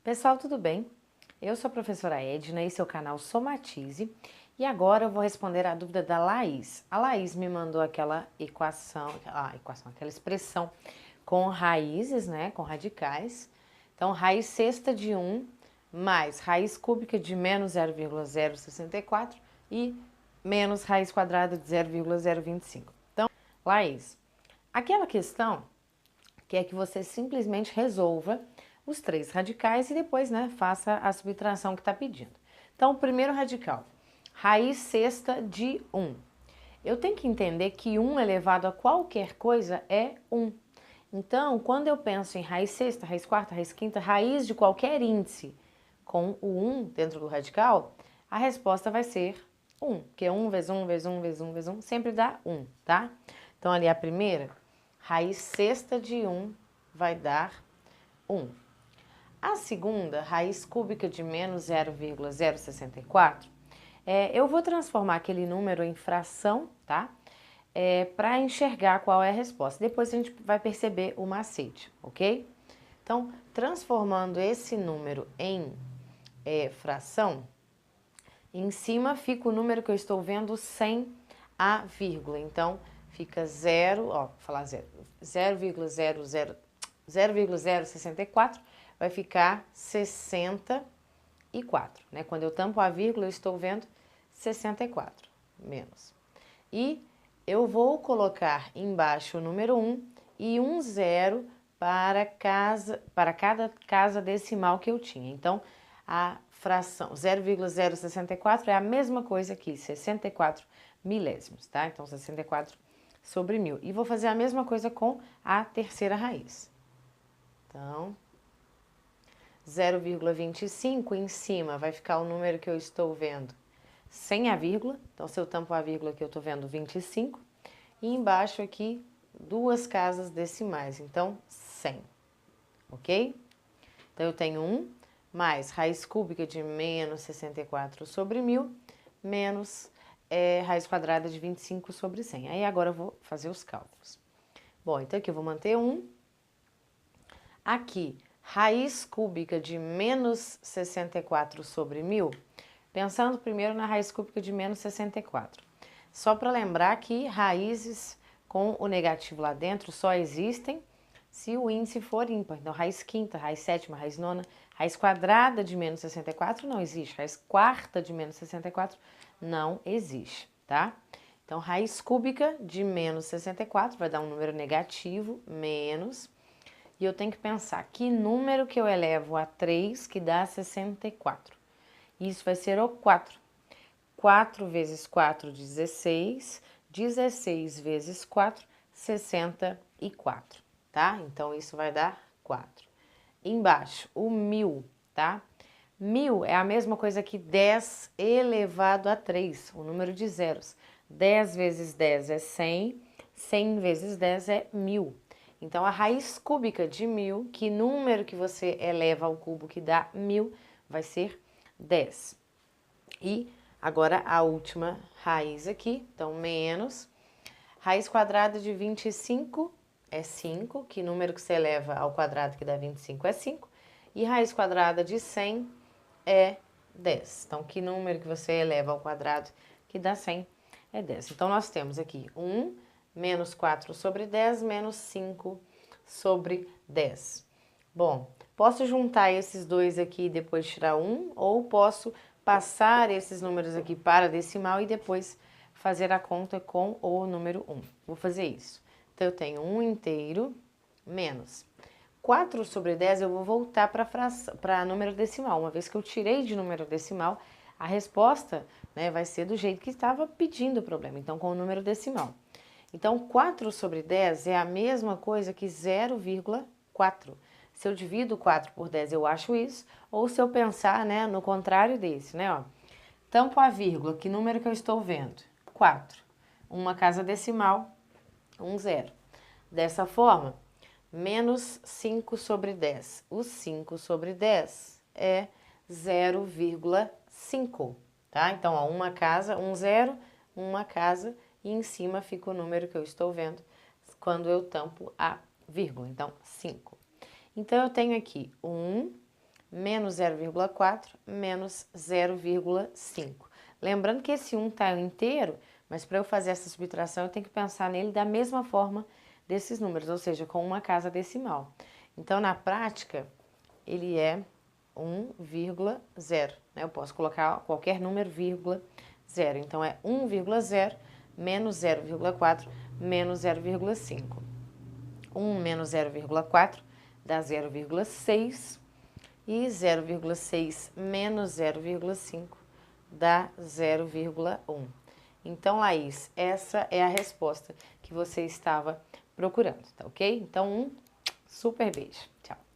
Pessoal, tudo bem? Eu sou a professora Edna, esse é o canal Somatize e agora eu vou responder a dúvida da Laís. A Laís me mandou aquela aquela expressão com raízes, né, com radicais. Então, raiz sexta de 1 mais raiz cúbica de menos 0,064 e menos raiz quadrada de 0,025. Então, Laís, aquela questão que é que você simplesmente resolva os três radicais e depois, né, faça a subtração que está pedindo. Então, o primeiro radical, raiz sexta de 1. Eu tenho que entender que 1 elevado a qualquer coisa é 1. Então, quando eu penso em raiz sexta, raiz quarta, raiz quinta, raiz de qualquer índice com o 1 dentro do radical, a resposta vai ser 1, porque 1 vezes 1 vezes 1 vezes 1 vezes 1 sempre dá 1, tá? Então, ali a primeira, raiz sexta de 1 vai dar 1. A segunda, raiz cúbica de menos 0,064, eu vou transformar aquele número em fração, tá? Para enxergar qual é a resposta. Depois a gente vai perceber o macete, ok? Então, transformando esse número em fração, em cima fica o número que eu estou vendo sem a vírgula. Então, fica 0,064 vai ficar 64, né? Quando eu tampo a vírgula, eu estou vendo 64 menos. E eu vou colocar embaixo o número 1 e um zero para cada casa decimal que eu tinha. Então, a fração 0,064 é a mesma coisa que 64 milésimos, tá? Então, 64 sobre 1000. E vou fazer a mesma coisa com a terceira raiz. Então, 0,25 em cima vai ficar o número que eu estou vendo sem a vírgula. Então, se eu tampo a vírgula aqui, eu estou vendo 25. E embaixo aqui, duas casas decimais. Então, 100. Ok? Então, eu tenho 1 mais raiz cúbica de menos 64 sobre 1000 menos raiz quadrada de 25 sobre 100. Aí, agora eu vou fazer os cálculos. Bom, então aqui eu vou manter 1. Aqui, raiz cúbica de menos 64 sobre 1000, pensando primeiro na raiz cúbica de menos 64. Só para lembrar que raízes com o negativo lá dentro só existem se o índice for ímpar. Então, raiz quinta, raiz sétima, raiz nona, raiz quadrada de menos 64 não existe. Raiz quarta de menos 64 não existe, tá? Então, raiz cúbica de menos 64 vai dar um número negativo, menos. E eu tenho que pensar que número que eu elevo a 3 que dá 64. Isso vai ser o 4. 4 vezes 4, 16. 16 vezes 4, 64, tá? Então, isso vai dar 4. Embaixo, o 1000, tá? 1000 é a mesma coisa que 10 elevado a 3, o número de zeros. 10 vezes 10 é 100, 100 vezes 10 é 1000. Então, a raiz cúbica de 1000, que número que você eleva ao cubo que dá 1000, vai ser 10. E agora a última raiz aqui, então menos. Raiz quadrada de 25 é 5, que número que você eleva ao quadrado que dá 25 é 5. E raiz quadrada de 100 é 10. Então, que número que você eleva ao quadrado que dá 100 é 10. Então, nós temos aqui 1 menos 4 sobre 10 menos 5 sobre 10. Bom, posso juntar esses dois aqui e depois tirar 1, ou posso passar esses números aqui para a decimal e depois fazer a conta com o número 1. Vou fazer isso. Então, eu tenho 1 inteiro menos 4 sobre 10, eu vou voltar para número decimal. Uma vez que eu tirei de número decimal, a resposta, né, vai ser do jeito que estava pedindo o problema, então com o número decimal. Então, 4 sobre 10 é a mesma coisa que 0,4. Se eu divido 4 por 10, eu acho isso, ou se eu pensar, né, no contrário desse, né, ó. Tampo a vírgula, que número que eu estou vendo? 4. Uma casa decimal, 1 zero. Dessa forma, menos 5 sobre 10. O 5 sobre 10 é 0,5, tá? Então, ó, uma casa, 1 zero, uma casa, e em cima fica o número que eu estou vendo quando eu tampo a vírgula, então 5. Então, eu tenho aqui 1 menos 0,4 menos 0,5. Lembrando que esse 1 está inteiro, mas para eu fazer essa subtração eu tenho que pensar nele da mesma forma desses números, ou seja, com uma casa decimal. Então, na prática, ele é 1,0, né? Eu posso colocar qualquer número, vírgula, 0. Então, é 1,0 menos 0,4 menos 0,5. 1 menos 0,4 dá 0,6 e 0,6 menos 0,5 dá 0,1. Então, Laís, essa é a resposta que você estava procurando, tá ok? Então, um super beijo. Tchau.